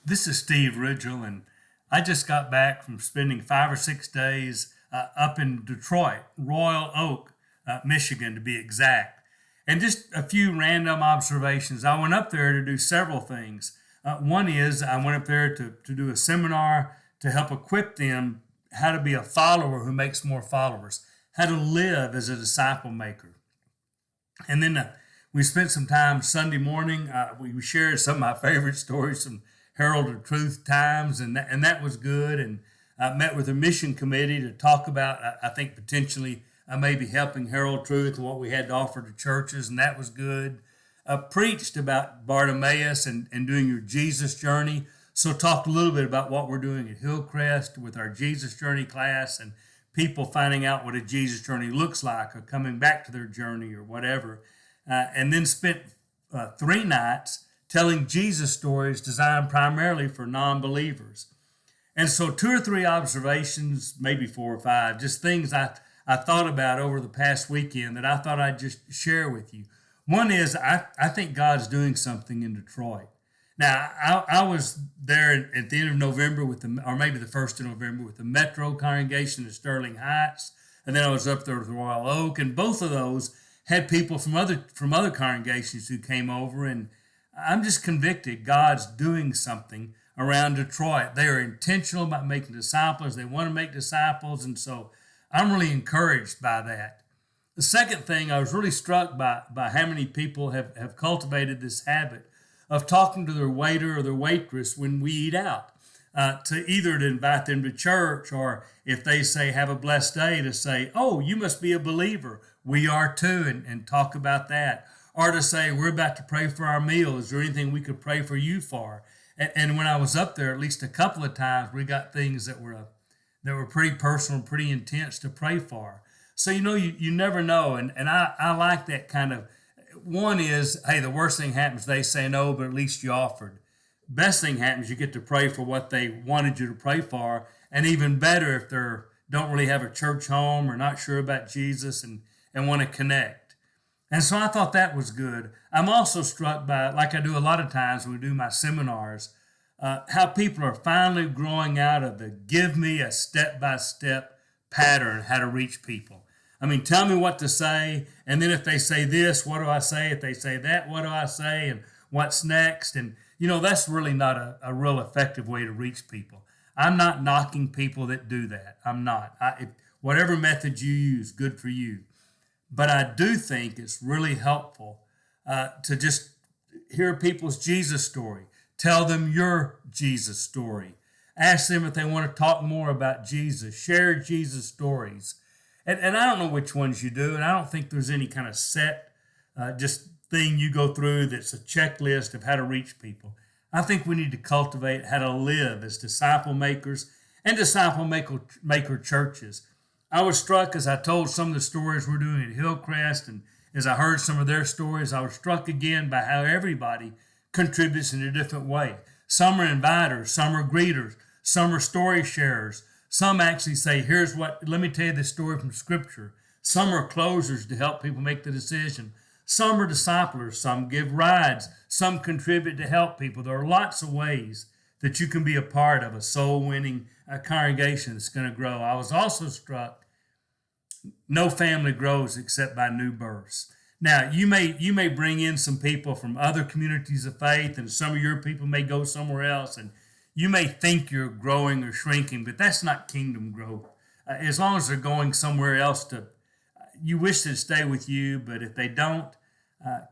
This is Steve Ridgel, and I just got back from spending 5 or 6 days up in Detroit, Royal Oak, Michigan, to be exact. And just a few random observations. I went up there to do several things. One is I went up there to do a seminar to help equip them how to be a follower who makes more followers, how to live as a disciple maker. And then we spent some time Sunday morning. We shared some of my favorite stories from Herald of Truth times, and that was good. And I met with a mission committee to talk about, I think, potentially maybe helping Herald of Truth and what we had to offer to churches, and that was good. Preached about Bartimaeus and doing your Jesus journey. So talked a little bit about what we're doing at Hillcrest with our Jesus Journey class and people finding out what a Jesus journey looks like or coming back to their journey or whatever. And then spent 3 nights telling Jesus stories designed primarily for non-believers. And so 2 or 3 observations, maybe 4 or 5, just things I thought about over the past weekend that I thought I'd just share with you. One is I think God's doing something in Detroit. Now, I was there at the end of November or maybe the 1st of November with the Metro congregation in Sterling Heights. And then I was up there with Royal Oak. And both of those had people from other congregations who came over. And I'm just convicted God's doing something around Detroit. They are intentional about making disciples. They want to make disciples. And so I'm really encouraged by that. The second thing, I was really struck by how many people have cultivated this habit of talking to their waiter or their waitress when we eat out, to either to invite them to church, or if they say, have a blessed day, to say, oh, you must be a believer. We are too, and talk about that. Or to say, we're about to pray for our meal. Is there anything we could pray for you for? And when I was up there, at least a couple of times, we got things that were pretty personal, pretty intense to pray for. So, you never know. And I like that kind of. One is, hey, the worst thing happens, they say no, but at least you offered. Best thing happens, you get to pray for what they wanted you to pray for. And even better if they don't really have a church home or not sure about Jesus and want to connect. And so I thought that was good. I'm also struck by, like I do a lot of times when we do my seminars, how people are finally growing out of the give me a step-by-step pattern how to reach people. I mean, tell me what to say, and then if they say this, what do I say? If they say that, what do I say? And what's next? And, that's really not a real effective way to reach people. I'm not knocking people that do that. I'm not. Whatever method you use, good for you. But I do think it's really helpful to just hear people's Jesus story. Tell them your Jesus story. Ask them if they want to talk more about Jesus. Share Jesus stories. And I don't know which ones you do, and I don't think there's any kind of set just thing you go through that's a checklist of how to reach people. I think we need to cultivate how to live as disciple makers and disciple maker churches. I was struck as I told some of the stories we're doing at Hillcrest, and as I heard some of their stories, I was struck again by how everybody contributes in a different way. Some are inviters, some are greeters, some are story sharers. Some actually say, let me tell you this story from Scripture. Some are closers to help people make the decision. Some are disciplers. Some give rides. Some contribute to help people. There are lots of ways that you can be a part of a soul-winning congregation that's going to grow. I was also struck, no family grows except by new births. Now, you may bring in some people from other communities of faith, and some of your people may go somewhere else, and you may think you're growing or shrinking, but that's not kingdom growth. As long as they're going somewhere else you wish they'd stay with you, but if they don't,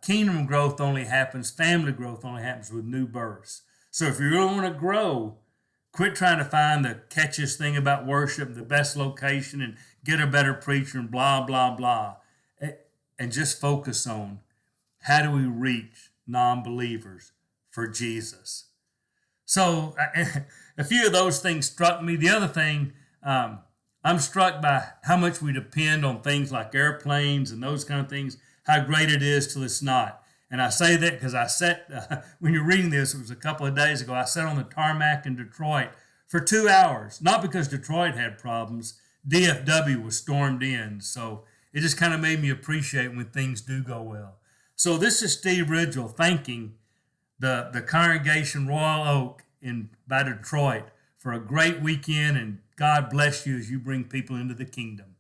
kingdom growth only happens, family growth only happens with new births. So if you really want to grow, quit trying to find the catchiest thing about worship, the best location, and get a better preacher and blah, blah, blah. And just focus on how do we reach non-believers for Jesus. So a few of those things struck me. The other thing, I'm struck by how much we depend on things like airplanes and those kind of things, how great it is till it's not. And I say that because I sat, when you're reading this, it was a couple of days ago, I sat on the tarmac in Detroit for 2 hours, not because Detroit had problems. DFW was stormed in. So it just kind of made me appreciate when things do go well. So this is Steve Ridgel thanking the congregation Royal Oak by Detroit for a great weekend, and God bless you as you bring people into the kingdom.